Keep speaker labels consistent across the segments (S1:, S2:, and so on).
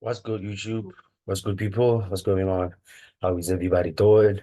S1: What's good, YouTube? What's good, people? What's going on? How is everybody doing?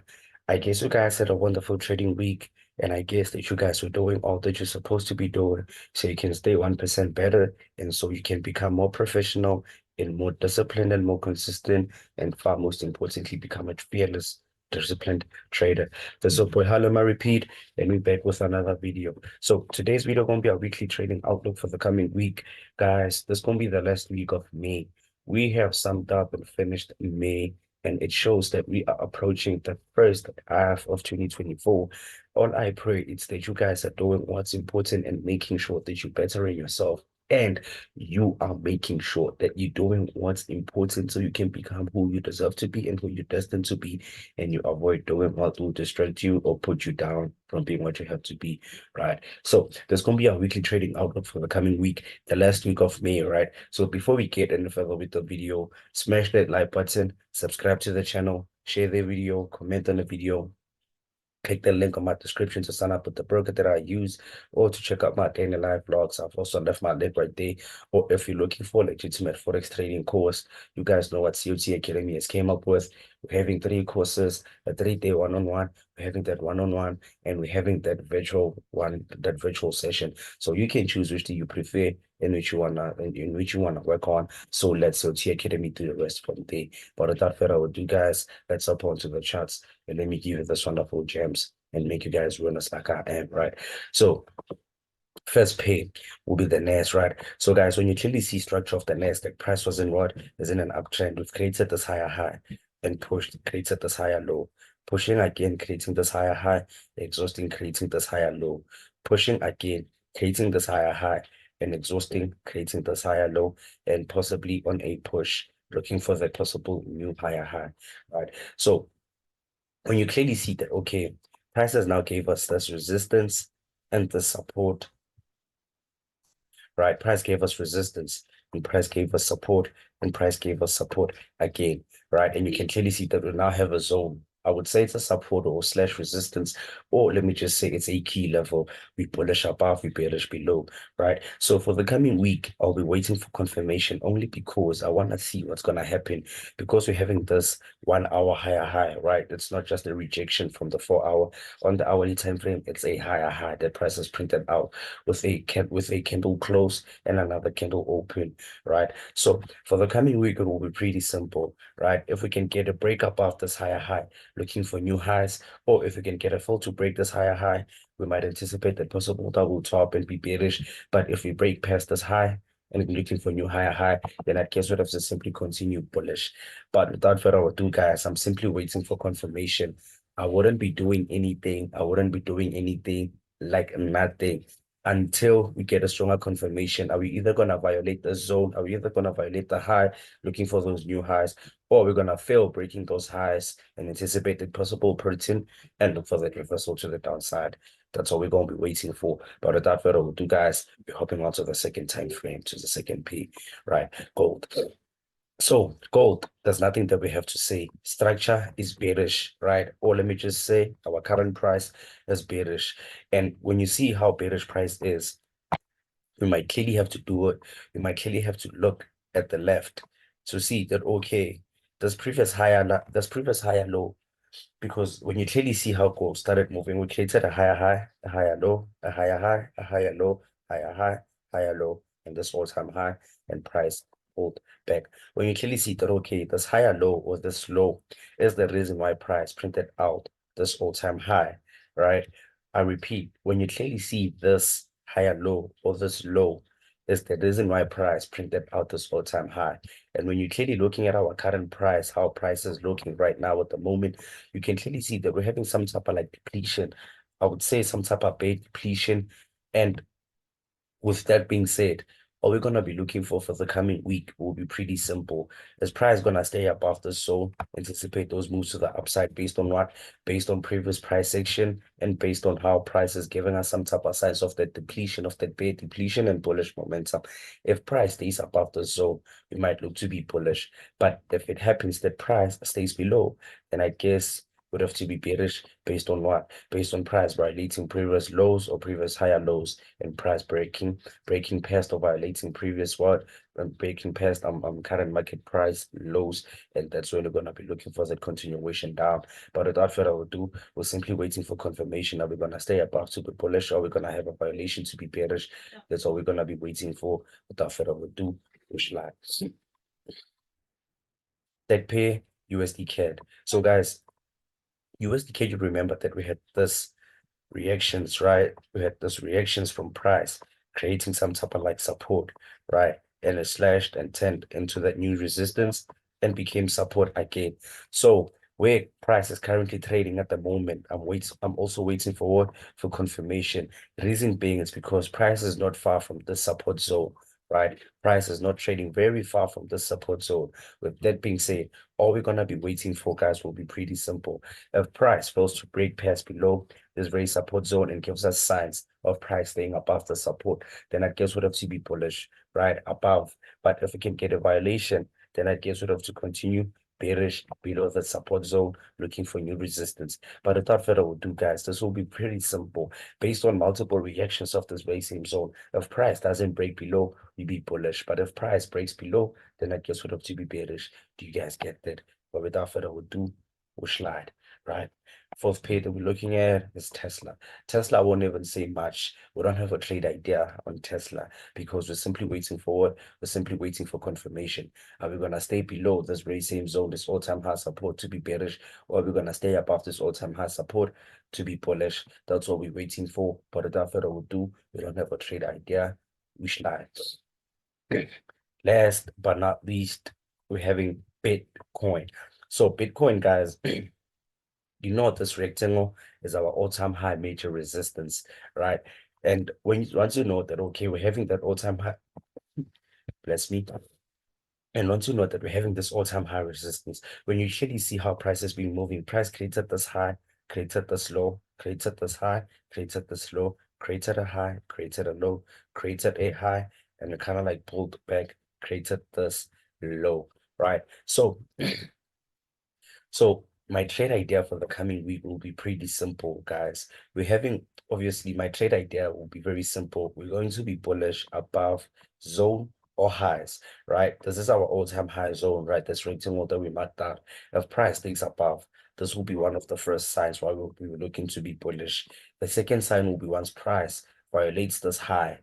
S1: I guess you guys had a wonderful trading week, and I guess that you guys were doing all that you're supposed to be doing so you can stay 1% better and so you can become more professional and more disciplined and more consistent, and far most importantly, become a fearless, disciplined trader. This is your boy Harlem, I repeat, and we're back with another video. So today's video going to be our weekly trading outlook for the coming week. Guys, this is going to be the last week of May. We have summed up and finished May, and it shows that we are approaching the first half of 2024. All I pray is that you guys are doing what's important and making sure that you better in yourself. And you are making sure that you're doing what's important so you can become who you deserve to be and who you're destined to be. And you avoid doing what will distract you or put you down from being what you have to be, right? So there's going to be a weekly trading outlook for the coming week, the last week of May, right? So before we get any further with the video, smash that like button, subscribe to the channel, share the video, comment on the video, click the link on my description to sign up with the broker that I use or to check out my daily live vlogs. I've also left my link right there. Or if you're looking for a legitimate Forex trading course, you guys know what COT Academy has came up with. We're having 3 courses, a 3-day one-on-one. We're having that one-on-one, and we're having that virtual session. So you can choose which do you prefer in which you wanna work on. So let's COT Academy do the rest from there. But without further ado, guys, let's hop onto the charts and let me give you this wonderful gems and make you guys run us like I am, right? So first pay will be the NAS, right? So guys, when you clearly see structure of the NAS, the price was in what? Is in an uptrend. We've created this higher high and pushed, created this higher low. Pushing again, creating this higher high, exhausting, creating this higher low. Pushing again, creating this higher high and exhausting, creating this higher low, and possibly on a push, looking for the possible new higher high, right? So when you clearly see that, okay, prices now gave us this resistance and the support, right? Price gave us resistance and price gave us support and price gave us support again, right? And you can clearly see that we now have a zone. I would say it's a support or slash resistance, or let me just say it's a key level. We bullish above, we bearish below, right? So for the coming week, I'll be waiting for confirmation only because I want to see what's going to happen because we're having this 1 hour higher high, right? It's not just a rejection from the 4 hour. On the hourly time frame, it's a higher high that price is printed out with a candle close and another candle open, right? So for the coming week, it will be pretty simple, right? If we can get a break up of this higher high, looking for new highs, or if we can get a fill to break this higher high, we might anticipate the possible double top and be bearish. But if we break past this high and looking for new higher high, then I guess we'd have to simply continue bullish. But without further ado, guys, I'm simply waiting for confirmation. I wouldn't be doing anything. I wouldn't be doing anything like nothing until we get a stronger confirmation. Are we either going to violate the zone? Are we either going to violate the high, looking for those new highs, or we're going to fail breaking those highs and anticipate the possible printing and look for that reversal to the downside? That's all we're going to be waiting for. But without further ado, guys, we're hopping on to the second time frame, to the second P, right? Gold. So gold, there's nothing that we have to say. Structure is bearish, right? Or let me just say our current price is bearish. And when you see how bearish price is, we might clearly have to do it. We might clearly have to look at the left to see that, okay, this previous higher low, because when you clearly see how gold started moving, we created a higher high, a higher low, a higher high, a higher low, higher high, higher low, and this all-time high, and price pulled back. When you clearly see that, okay, this higher low or this low is the reason why price printed out this all-time high, right? I repeat, when you clearly see this higher low or this low is the reason why price printed out this all-time high. And when you're clearly looking at our current price, how price is looking right now at the moment, you can clearly see that we're having some type of like depletion. I would say some type of bait depletion. And with that being said, what we're going to be looking for the coming week will be pretty simple. Is price going to stay above the zone? Anticipate those moves to the upside based on what? Based on previous price action and based on how price is giving us some type of signs of that depletion, of that bear depletion and bullish momentum. If price stays above the zone, we might look to be bullish. But if it happens that price stays below, then I guess would have to be bearish based on what? Based on price violating previous lows or previous higher lows, and price breaking past or violating previous what? And breaking past current market price lows, and that's when we're gonna be looking for that continuation down. But without further ado, we're simply waiting for confirmation. Are we gonna stay above to be bullish, or are we gonna have a violation to be bearish? That's all we're gonna be waiting for. Without further ado, push line. That pair USD CAD. So guys, USD CAD, you remember that we had this reactions, right? We had those reactions from price, creating some type of like support, right? And it slashed and turned into that new resistance and became support again. So where price is currently trading at the moment, I'm also waiting for what? For confirmation. The reason being is because price is not far from the support zone. Right, price is not trading very far from the support zone. With that being said, all we're gonna be waiting for, guys, will be pretty simple. If price fails to break past below this very support zone and gives us signs of price staying above the support, then I guess we'd have to be bullish, right, above. But if we can get a violation, then I guess we'd have to continue bearish below the support zone, looking for new resistance. But without further ado, guys, this will be pretty simple. Based on multiple reactions of this very same zone, if price doesn't break below, we be bullish. But if price breaks below, then I guess we'd have to be bearish. Do you guys get that? But without further ado, we'll slide, right? Fourth pair that we're looking at is Tesla. Tesla, I won't even say much. We don't have a trade idea on Tesla because we're simply waiting for what? We're simply waiting for confirmation. Are we gonna stay below this very same zone, this all-time high support, to be bearish, or are we gonna stay above this all-time high support to be bullish? That's what we're waiting for. But without further ado, we don't have a trade idea. We slide. Last but not least, we're having Bitcoin. So Bitcoin, guys, you know this rectangle is our all-time high major resistance, right? And once you know that, okay, we're having that all-time high, bless me, and once you know that we're having this all-time high resistance, when you actually see how price has been moving, price created this high, created this low, created this high, created this low, created a high, created a low, created a high, and it kind of like pulled back, created this low, right? So my trade idea for the coming week will be pretty simple, guys. We're having, obviously, my trade idea will be very simple. We're going to be bullish above zone or highs, right? This is our all-time high zone, right? This rectangle that we marked out. If price stays above, this will be one of the first signs why we'll be looking to be bullish. The second sign will be once price violates this high,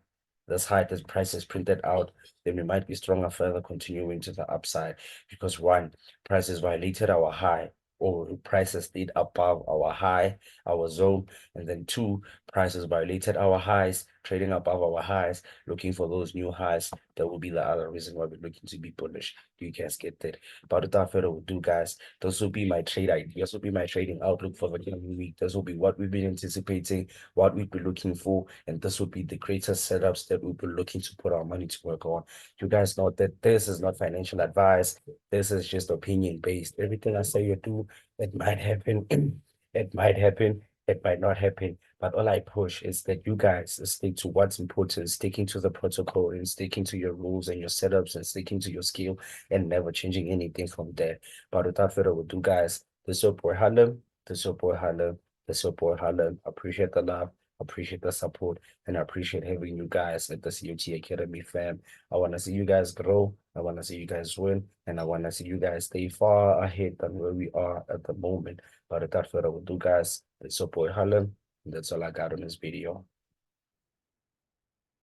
S1: this price is printed out, then we might be stronger further continuing to the upside because one, prices violated our high, or prices stayed above our high, our zone, and then two, prices violated our highs, trading above our highs, looking for those new highs. That will be the other reason why we're looking to be bullish. You guys get that? But without further ado, guys, this will be my trade idea. This will be my trading outlook for the coming week. This will be what we've been anticipating, what we've been looking for, and this will be the greatest setups that we'll be looking to put our money to work on. You guys know that this is not financial advice. This is just opinion based. Everything I say or do, it might happen. It might happen. It might not happen. But all I push is that you guys stick to what's important, sticking to the protocol and sticking to your rules and your setups and sticking to your skill and never changing anything from there. But without further ado, guys, this is your boy Harlem. This is your boy Harlem. This is your boy Harlem. Appreciate the love. Appreciate the support. And I appreciate having you guys at the COT Academy, fam. I want to see you guys grow. I want to see you guys win. And I want to see you guys stay far ahead than where we are at the moment. But without further ado, guys, it's your boy Harlem. That's all I got on this video.